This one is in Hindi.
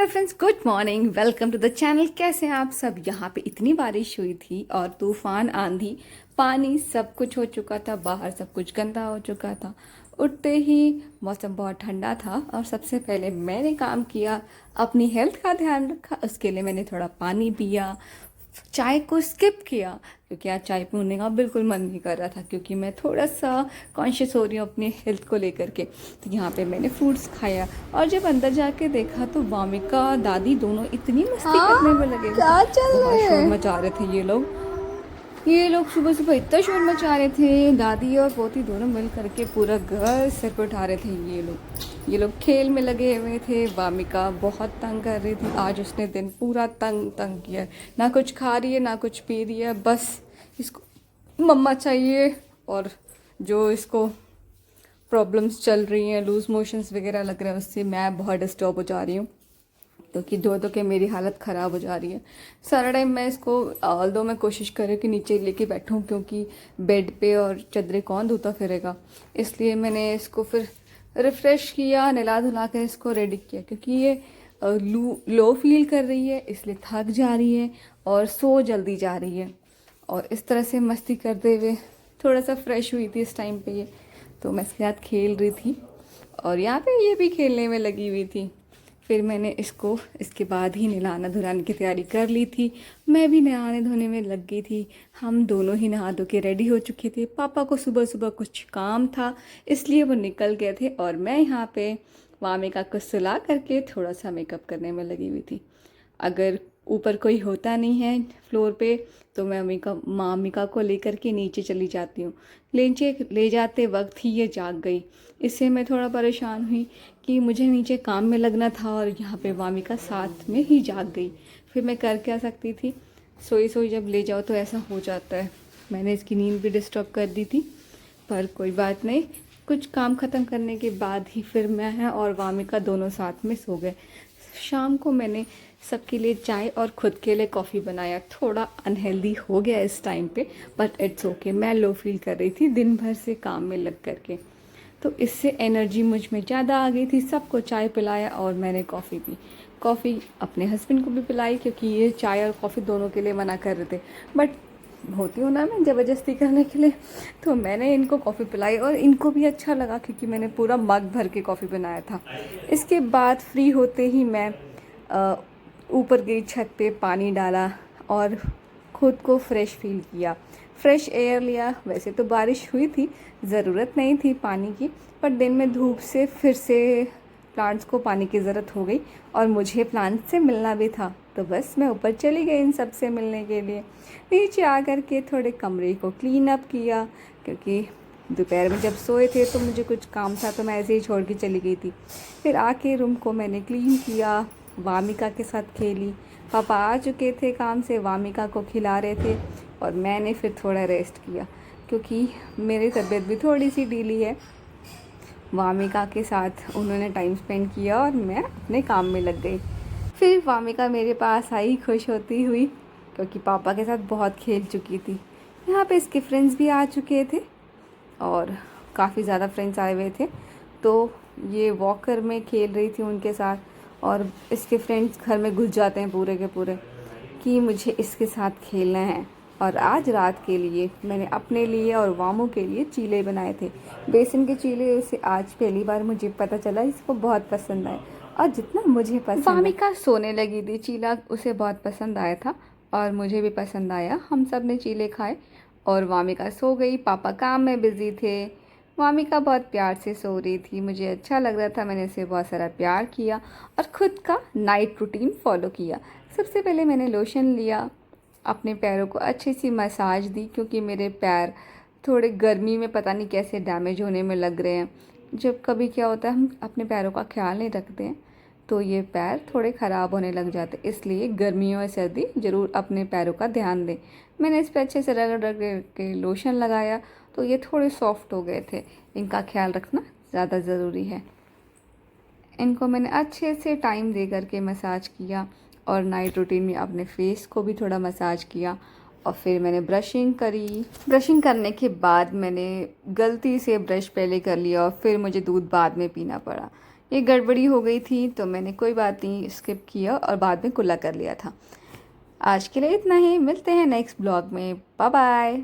Hello friends, good morning. Welcome to the channel. कैसे हैं आप सब। यहाँ पे इतनी बारिश हुई थी और तूफान, आंधी, पानी सब कुछ हो चुका था। बाहर सब कुछ गंदा हो चुका था। उठते ही मौसम बहुत ठंडा था और सबसे पहले मैंने काम किया, अपनी हेल्थ का ध्यान रखा। उसके लिए मैंने थोड़ा पानी पिया, चाय को स्किप किया क्योंकि आज चाय पीने का बिल्कुल मन नहीं कर रहा था, क्योंकि मैं थोड़ा सा कॉन्शियस हो रही हूँ अपनी हेल्थ को लेकर के। तो यहाँ पे मैंने फ्रूट्स खाया और जब अंदर जाके देखा तो वामिका दादी दोनों इतनी मस्ती करने हाँ, में लगे हुए थे। क्या चल रहा बहुत शोर है। मचा रहे थे ये लोग सुबह सुबह इतना शोर मचा रहे थे। दादी और पोती दोनों मिल करके पूरा घर सिर पर उठा रहे थे। ये लोग खेल में लगे हुए थे। वामिका बहुत तंग कर रही थी। आज उसने दिन पूरा तंग तंग किया। ना कुछ खा रही है ना कुछ पी रही है, बस इसको मम्मा चाहिए। और जो इसको प्रॉब्लम्स चल रही हैं, लूज मोशंस वगैरह लग रहा है, उससे मैं बहुत डिस्टर्ब हो जा रही हूँ, क्योंकि धो धो के मेरी हालत ख़राब हो जा रही है। सारा टाइम मैं इसको ऑल्दो मैं कोशिश कर रही हूँ कि नीचे लेके बैठूँ, क्योंकि बेड पे और चादरें कौन धोता फिरेगा। इसलिए मैंने इसको फिर रिफ़्रेश किया, नहला धुला कर इसको रेडी किया, क्योंकि ये लो फील कर रही है, इसलिए थक जा रही है और सो जल्दी जा रही है। और इस तरह से मस्ती करते हुए थोड़ा सा फ्रेश हुई थी इस टाइम पे ये। तो मैं इसके साथ खेल रही थी और यहाँ पे ये भी खेलने में लगी हुई थी। फिर मैंने इसको इसके बाद ही नहलाना धुलाने की तैयारी कर ली थी। मैं भी नहाने धोने में लग गई थी। हम दोनों ही नहा धो के रेडी हो चुके थे। पापा को सुबह सुबह कुछ काम था, इसलिए वो निकल गए थे और मैं यहाँ पे वामिका को सुला करके थोड़ा सा मेकअप करने में लगी हुई थी। अगर ऊपर कोई होता नहीं है फ्लोर पे तो मैं मामिका को लेकर के नीचे चली जाती हूँ। नीचे ले जाते वक्त ही ये जाग गई। इससे मैं थोड़ा परेशान हुई कि मुझे नीचे काम में लगना था और यहाँ पे वामिका साथ में ही जाग गई। फिर मैं कर क्या सकती थी। सोई सोई जब ले जाओ तो ऐसा हो जाता है। मैंने इसकी नींद भी डिस्टर्ब कर दी थी, पर कोई बात नहीं। कुछ काम ख़त्म करने के बाद ही फिर मैं और वामिका दोनों साथ में सो गए। शाम को मैंने सबके लिए चाय और ख़ुद के लिए कॉफ़ी बनाया। थोड़ा अनहेल्दी हो गया इस टाइम पे, बट इट्स ओके। मैं लो फील कर रही थी दिन भर से काम में लग करके, तो इससे एनर्जी मुझ में ज़्यादा आ गई थी। सबको चाय पिलाया और मैंने कॉफ़ी पी। कॉफ़ी अपने हस्बैंड को भी पिलाई, क्योंकि ये चाय और कॉफ़ी दोनों के लिए मना कर रहे थे, बट होती हूँ ना मैं ज़बरदस्ती करने के लिए। तो मैंने इनको कॉफ़ी पिलाई और इनको भी अच्छा लगा, क्योंकि मैंने पूरा मग भर के कॉफ़ी बनाया था। इसके बाद फ्री होते ही मैं ऊपर गई, छत पे पानी डाला और ख़ुद को फ्रेश फील किया, फ्रेश एयर लिया। वैसे तो बारिश हुई थी, ज़रूरत नहीं थी पानी की, पर दिन में धूप से फिर से प्लांट्स को पानी की ज़रूरत हो गई और मुझे प्लांट से मिलना भी था। तो बस मैं ऊपर चली गई इन सब से मिलने के लिए। नीचे आकर के थोड़े कमरे को क्लीन अप किया, क्योंकि दोपहर में जब सोए थे तो मुझे कुछ काम था, तो मैं ऐसे ही छोड़ के चली गई थी। फिर आके रूम को मैंने क्लीन किया, वामिका के साथ खेली। पापा आ चुके थे काम से, वामिका को खिला रहे थे और मैंने फिर थोड़ा रेस्ट किया, क्योंकि मेरी तबीयत भी थोड़ी सी ढीली है। वामिका के साथ उन्होंने टाइम स्पेंड किया और मैं अपने काम में लग गई। फिर वामिका मेरे पास आई खुश होती हुई, क्योंकि पापा के साथ बहुत खेल चुकी थी। यहाँ पे इसके फ्रेंड्स भी आ चुके थे और काफ़ी ज़्यादा फ्रेंड्स आए हुए थे, तो ये वॉकर में खेल रही थी उनके साथ। और इसके फ्रेंड्स घर में घुस जाते हैं पूरे के पूरे कि मुझे इसके साथ खेलना है। और आज रात के लिए मैंने अपने लिए और वामू के लिए चीले बनाए थे, बेसन के चीले। उसे आज पहली बार मुझे पता चला इसको बहुत पसंद आए, और जितना मुझे पसंद है। वामिका सोने लगी थी, चीला उसे बहुत पसंद आया था और मुझे भी पसंद आया। हम सब ने चीले खाए और वामिका सो गई। पापा काम में बिज़ी थे। वामिका बहुत प्यार से सो रही थी, मुझे अच्छा लग रहा था। मैंने उसे बहुत सारा प्यार किया और ख़ुद का नाइट रूटीन फॉलो किया। सबसे पहले मैंने लोशन लिया, अपने पैरों को अच्छी सी मसाज दी, क्योंकि मेरे पैर थोड़े गर्मी में पता नहीं कैसे डैमेज होने में लग रहे हैं। जब कभी क्या होता है हम अपने पैरों का ख्याल नहीं रखते हैं तो ये पैर थोड़े ख़राब होने लग जाते, इसलिए गर्मियों और सर्दी ज़रूर अपने पैरों का ध्यान दें। मैंने इस पर अच्छे से रगड़ रगड़ के लोशन लगाया तो ये थोड़े सॉफ्ट हो गए थे। इनका ख्याल रखना ज़्यादा ज़रूरी है। इनको मैंने अच्छे से टाइम दे करके मसाज किया और नाइट रूटीन में अपने फेस को भी थोड़ा मसाज किया। और फिर मैंने ब्रशिंग करी। ब्रशिंग करने के बाद मैंने गलती से ब्रश पहले कर लिया और फिर मुझे दूध बाद में पीना पड़ा। ये गड़बड़ी हो गई थी तो मैंने कोई बात नहीं स्किप किया और बाद में कुल्ला कर लिया था। आज के लिए इतना ही, मिलते हैं नेक्स्ट ब्लॉग में। Bye bye.